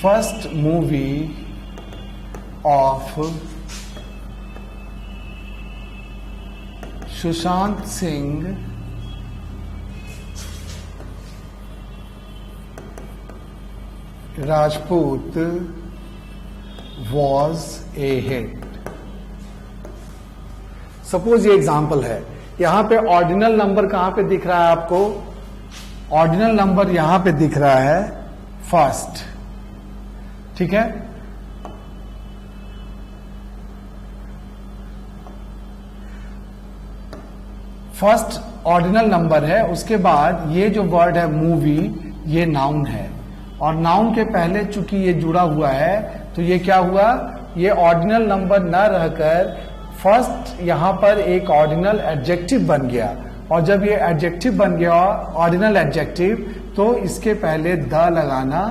first movie of Sushant Singh Rajput was a hit। Suppose ये एग्जाम्पल है, यहां पे ऑर्डिनल नंबर कहां पे दिख रहा है आपको? ऑर्डिनल नंबर यहां पे दिख रहा है फर्स्ट। ठीक है, फर्स्ट ऑर्डिनल नंबर है। उसके बाद ये जो वर्ड है मूवी, ये नाउन है, और नाउन के पहले चूंकि ये जुड़ा हुआ है तो ये क्या हुआ? ये ऑर्डिनल नंबर न रहकर फर्स्ट यहां पर एक ऑर्डिनल एडजेक्टिव बन गया। और जब ये एडजेक्टिव बन गया ऑर्डिनल एडजेक्टिव, तो इसके पहले द लगाना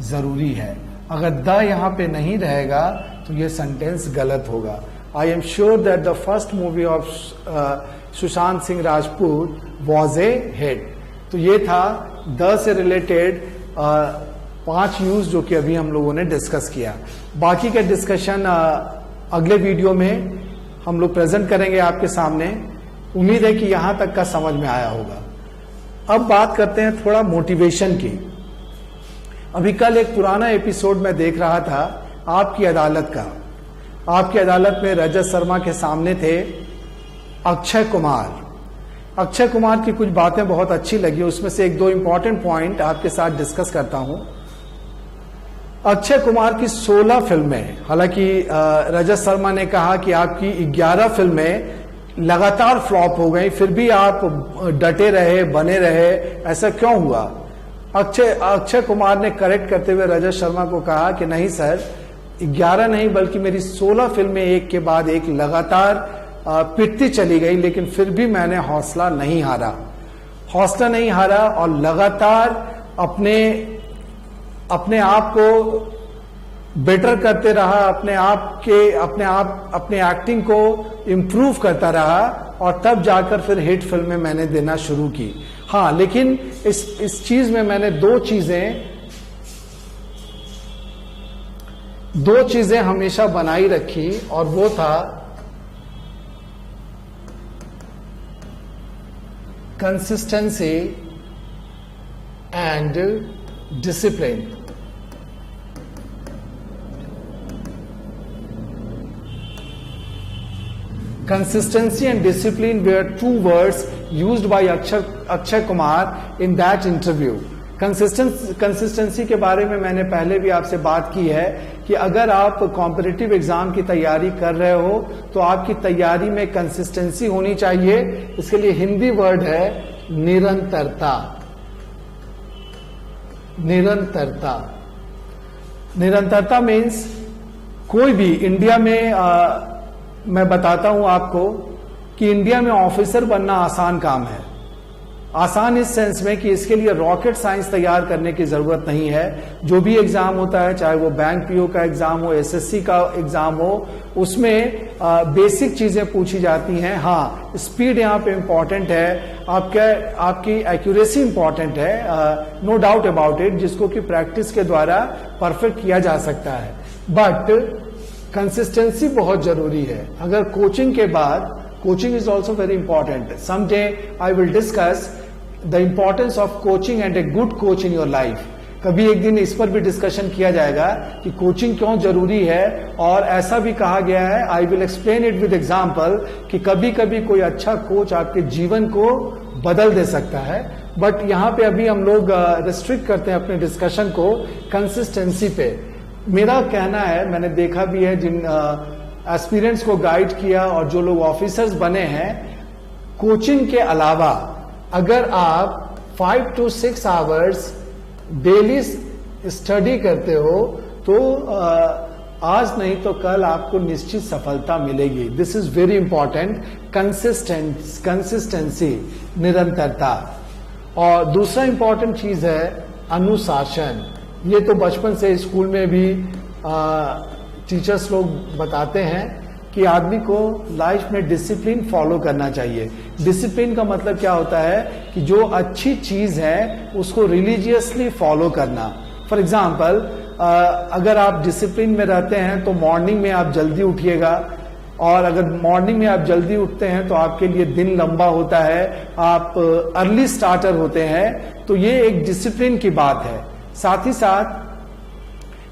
जरूरी है। अगर द यहां पे नहीं रहेगा तो ये सेंटेंस गलत होगा। I am sure that the first movie of Sushant Singh Rajput was a hit. तो ये था द से रिलेटेड 5 यूज जो कि अभी हम लोगों ने डिस्कस किया। बाकी का डिस्कशन अगले वीडियो में हम लोग प्रेजेंट करेंगे आपके सामने। उम्मीद है कि यहां तक का समझ में आया होगा। अब बात करते हैं थोड़ा मोटिवेशन की। अभी कल एक पुराना एपिसोड में देख रहा था आपकी अदालत का। आपकी अदालत में रजत शर्मा के सामने थे अक्षय कुमार। अक्षय कुमार की कुछ बातें बहुत अच्छी लगी, उसमें से 1-2 इंपॉर्टेंट पॉइंट आपके साथ डिस्कस करता हूं। अक्षय कुमार की 16 फिल्में, हालांकि रजत शर्मा ने कहा कि आपकी 11 फिल्में लगातार फ्लॉप हो गई, फिर भी आप डटे रहे, बने रहे, ऐसा क्यों हुआ? अक्षय कुमार ने करेक्ट करते हुए रजत शर्मा को कहा कि नहीं सर, 11 नहीं बल्कि मेरी 16 फिल्में एक के बाद एक लगातार पिटती चली गई, लेकिन फिर भी मैंने हौसला नहीं हारा और लगातार अपने आप को बेटर करते रहा, अपने एक्टिंग को इम्प्रूव करता रहा, और तब जाकर फिर हिट फिल्में मैंने देना शुरू की। हाँ, लेकिन इस चीज में मैंने दो चीजें हमेशा बनाई रखी, और वो था consistency and discipline. Consistency and discipline were 2 words used by Akshay Kumar in that interview. Consistency के बारे में मैंने पहले भी आपसे बात की है कि अगर आप कॉम्पिटिटिव एग्जाम की तैयारी कर रहे हो तो आपकी तैयारी में कंसिस्टेंसी होनी चाहिए। इसके लिए हिंदी वर्ड है निरंतरता। निरंतरता, निरंतरता मीन्स कोई भी इंडिया में मैं बताता हूं आपको कि इंडिया में ऑफिसर बनना आसान काम है। आसान इस सेंस में कि इसके लिए रॉकेट साइंस तैयार करने की जरूरत नहीं है। जो भी एग्जाम होता है, चाहे वो बैंक पीओ का एग्जाम हो, एसएससी का एग्जाम हो, उसमें बेसिक चीजें पूछी जाती हैं। हाँ, स्पीड यहाँ पे इंपॉर्टेंट है, आपकी एक्यूरेसी इंपॉर्टेंट है, नो डाउट अबाउट इट, जिसको कि प्रैक्टिस के द्वारा परफेक्ट किया जा सकता है। बट कंसिस्टेंसी बहुत जरूरी है। अगर कोचिंग के बाद, coaching is also very important, someday I will discuss the importance of coaching and a good coach in your life. कभी एक दिन इस पर भी डिस्कशन किया जाएगा कि कोचिंग क्यों जरूरी है। और ऐसा भी कहा गया है, I will explain it with example, कि कभी कभी कोई अच्छा कोच आपके जीवन को बदल दे सकता है। बट यहाँ पे अभी हम लोग रिस्ट्रिक्ट करते हैं अपने डिस्कशन को कंसिस्टेंसी पे। मेरा कहना है, मैंने देखा भी है, जिन एस्पिरेंट्स को गाइड किया और जो लोग ऑफिसर्स बने हैं, कोचिंग के अलावा अगर आप 5 to 6 आवर्स डेली स्टडी करते हो तो आज नहीं तो कल आपको निश्चित सफलता मिलेगी। This is very important, consistency, निरंतरता। और दूसरा इंपॉर्टेंट चीज है अनुशासन। ये तो बचपन से स्कूल में भी टीचर्स लोग बताते हैं कि आदमी को लाइफ में डिसिप्लिन फॉलो करना चाहिए। डिसिप्लिन का मतलब क्या होता है कि जो अच्छी चीज है उसको रिलीजियसली फॉलो करना। फॉर एग्जाम्पल, अगर आप डिसिप्लिन में रहते हैं तो मॉर्निंग में आप जल्दी उठिएगा, और अगर मॉर्निंग में आप जल्दी उठते हैं तो आपके लिए दिन लंबा होता है, आप अर्ली स्टार्टर होते हैं। तो ये एक डिसिप्लिन की बात है। साथ ही साथ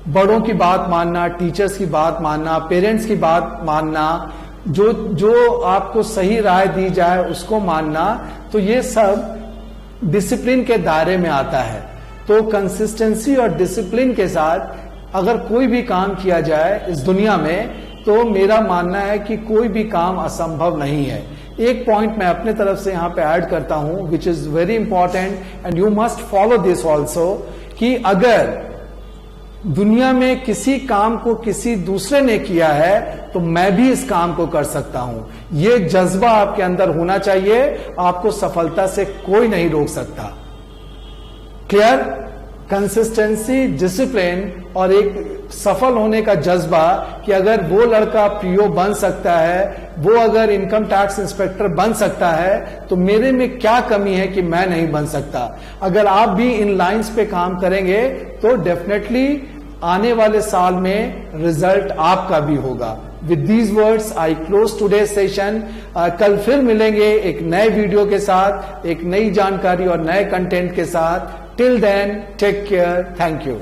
बड़ों की बात मानना, टीचर्स की बात मानना, पेरेंट्स की बात मानना, जो आपको सही राय दी जाए उसको मानना, तो ये सब डिसिप्लिन के दायरे में आता है। तो कंसिस्टेंसी और डिसिप्लिन के साथ अगर कोई भी काम किया जाए इस दुनिया में, तो मेरा मानना है कि कोई भी काम असंभव नहीं है। एक पॉइंट मैं अपने तरफ से यहां पे ऐड करता हूं, which is very important and you must follow this also, कि अगर दुनिया में किसी काम को किसी दूसरे ने किया है तो मैं भी इस काम को कर सकता हूं। ये जज्बा आपके अंदर होना चाहिए, आपको सफलता से कोई नहीं रोक सकता। क्लियर? कंसिस्टेंसी, डिसिप्लिन और एक सफल होने का जज्बा कि अगर वो लड़का पीओ बन सकता है, वो अगर इनकम टैक्स इंस्पेक्टर बन सकता है, तो मेरे में क्या कमी है कि मैं नहीं बन सकता। अगर आप भी इन लाइंस पे काम करेंगे तो डेफिनेटली आने वाले साल में रिजल्ट आपका भी होगा। With these words I close today session. कल फिर मिलेंगे एक नए वीडियो के साथ, एक नई जानकारी और नए कंटेंट के साथ। Till then take care, thank you.